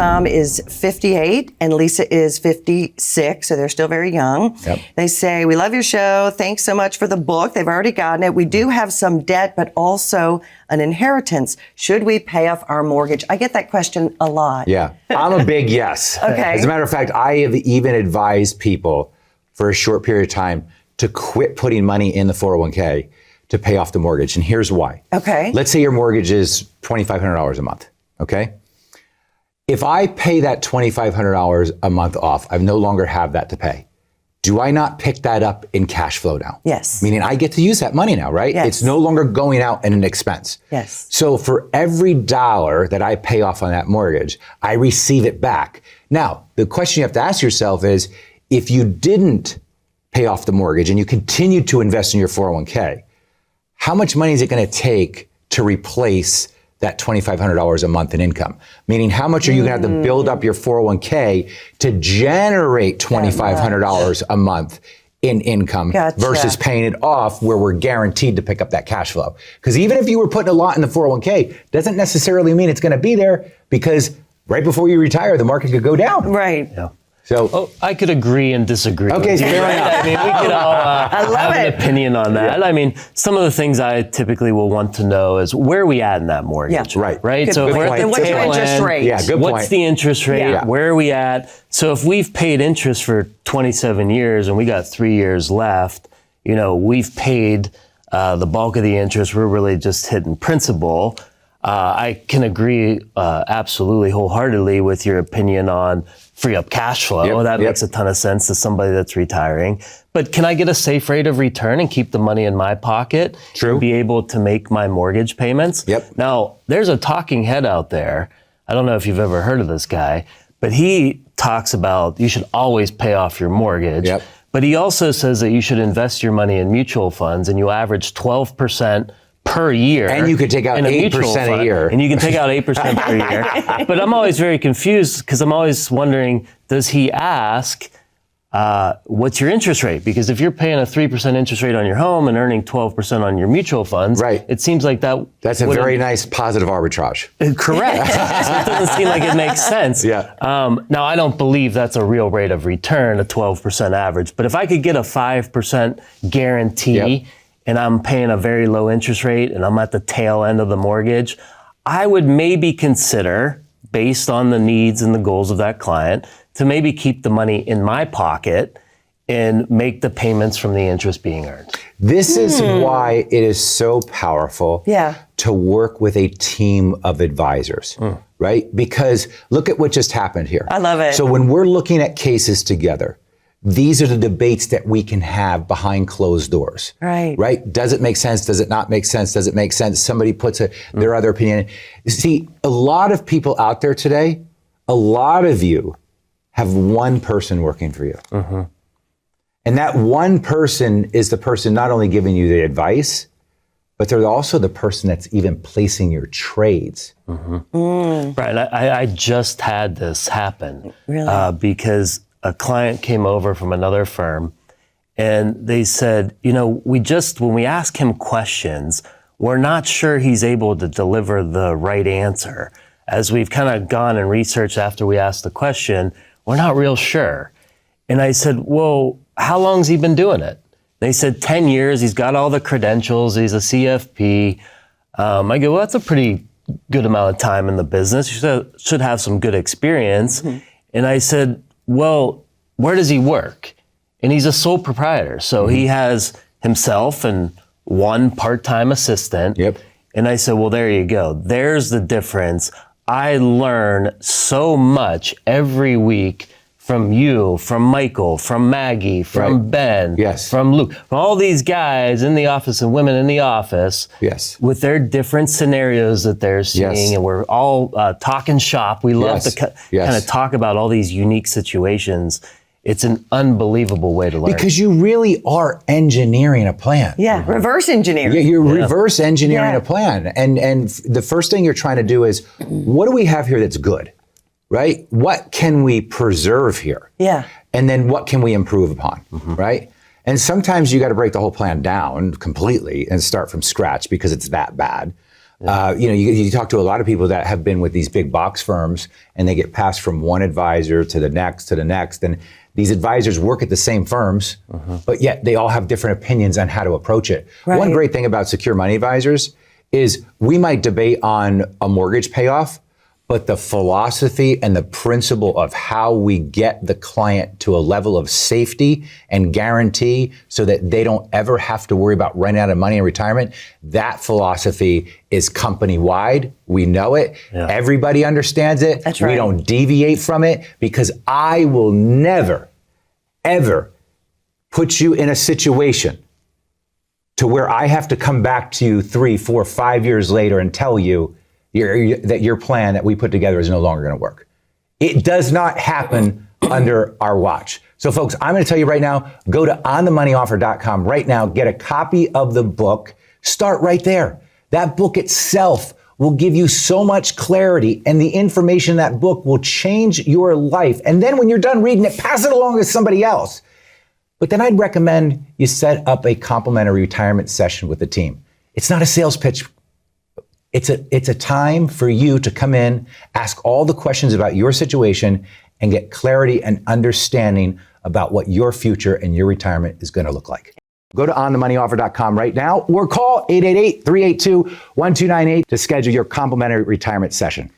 Tom is 58 and Lisa is 56, so they're still very young. Yep. They say, we love your show. Thanks so much for the book. They've already gotten it. We do have some debt, but also an inheritance. Should we pay off our mortgage? I get that question a lot. Yeah, I'm a big yes. Okay. As a matter of fact, I have even advised people for a short period of time to quit putting money in the 401k to pay off the mortgage. And here's why. Okay. Let's say your mortgage is $2,500 a month, okay? If I pay that $2,500 a month off, I no longer have that to pay. Do I not pick that up in cash flow now? Yes. Meaning I get to use that money now, right? Yes. It's no longer going out in an expense. Yes. So for every dollar that I pay off on that mortgage, I receive it back. Now, the question you have to ask yourself is, if you didn't pay off the mortgage and you continued to invest in your 401k, how much money is it going to take to replace that $2,500 a month in income? Meaning, how much are you going to have to build up your 401k to generate $2,500 a month in income versus paying it off where we're guaranteed to pick up that cash flow? Because even if you were putting a lot in the 401k, doesn't necessarily mean it's going to be there, because right before you retire, the market could go down. Right. Yeah. So, I could agree and disagree. Okay, with you, fair right? enough. I mean, we could all have an opinion on that. Yeah. I mean, some of the things I typically will want to know is where are we at in that mortgage? Yeah. Right. Good So if we're at the what's your tail interest end, rate? Yeah, good point. What's the interest rate? Yeah. Where are we at? So if we've paid interest for 27 years and we got 3 years left, you know, we've paid the bulk of the interest. We're really just hitting principal. I can agree absolutely wholeheartedly with your opinion on free up cash flow. That makes a ton of sense to somebody that's retiring. But can I get a safe rate of return and keep the money in my pocket? True. And be able to make my mortgage payments? Yep. Now, there's a talking head out there. I don't know if you've ever heard of this guy, but he talks about you should always pay off your mortgage. Yep. But he also says that you should invest your money in mutual funds and you average 12% per year. And you could take out in 8% a year. And you can take out 8% per year. But I'm always very confused because I'm always wondering, does he ask, what's your interest rate? Because if you're paying a 3% interest rate on your home and earning 12% on your mutual funds, right, it seems like that's a very nice positive arbitrage. Correct. So it doesn't seem like it makes sense. Yeah. Now, I don't believe that's a real rate of return, a 12% average. But if I could get a 5% guarantee, and I'm paying a very low interest rate and I'm at the tail end of the mortgage, I would maybe consider, based on the needs and the goals of that client, to maybe keep the money in my pocket and make the payments from the interest being earned. This is why it is so powerful to work with a team of advisors, right? Because look at what just happened here. I love it. So when we're looking at cases together, these are the debates that we can have behind closed doors. Right. Right? Does it make sense? Does it not make sense? Does it make sense? Somebody puts their other opinion in. See, a lot of people out there today, a lot of you have one person working for you. And that one person is the person not only giving you the advice, but they're also the person that's even placing your trades. Right. I just had this happen. Really? Because a client came over from another firm and they said, you know, when we ask him questions, we're not sure he's able to deliver the right answer. As we've kind of gone and researched after we asked the question, we're not real sure. And I said, well, how long's he been doing it? They said 10 years. He's got all the credentials. He's a CFP. I go, well, that's a pretty good amount of time in the business. You should have some good experience. And I said, well, where does he work? And he's a sole proprietor. So he has himself and one part-time assistant. And I said, well, there you go. There's the difference. I learn so much every week from you, from Michael, from Maggie, from Ben, from Luke, from all these guys in the office and women in the office with their different scenarios that they're seeing. And we're all talking shop. We love to kind of talk about all these unique situations. It's an unbelievable way to learn. Because you really are engineering a plan. Reverse engineering. You're reverse engineering a plan. And the first thing you're trying to do is, what do we have here that's good? Right? What can we preserve here? And then what can we improve upon? Right? And sometimes you got to break the whole plan down completely and start from scratch because it's that bad. You talk to a lot of people that have been with these big box firms, and they get passed from one advisor to the next, and these advisors work at the same firms, but yet they all have different opinions on how to approach it. Right. One great thing about secure money advisors is we might debate on a mortgage payoff, but the philosophy and the principle of how we get the client to a level of safety and guarantee so that they don't ever have to worry about running out of money in retirement, that philosophy is company-wide. We know it. Yeah. Everybody understands it. That's right. We don't deviate from it, because I will never, ever put you in a situation to where I have to come back to you 3, 4, 5 years later and tell you that your plan that we put together is no longer going to work. It does not happen under our watch. So folks, I'm going to tell you right now, go to onthemoneyoffer.com right now, get a copy of the book, start right there. That book itself will give you so much clarity, and the information in that book will change your life. And then when you're done reading it, pass it along to somebody else. But then I'd recommend you set up a complimentary retirement session with the team. It's not a sales pitch. It's a time for you to come in, ask all the questions about your situation, and get clarity and understanding about what your future and your retirement is going to look like. Go to onthemoneyoffer.com right now, or call 888-382-1298 to schedule your complimentary retirement session.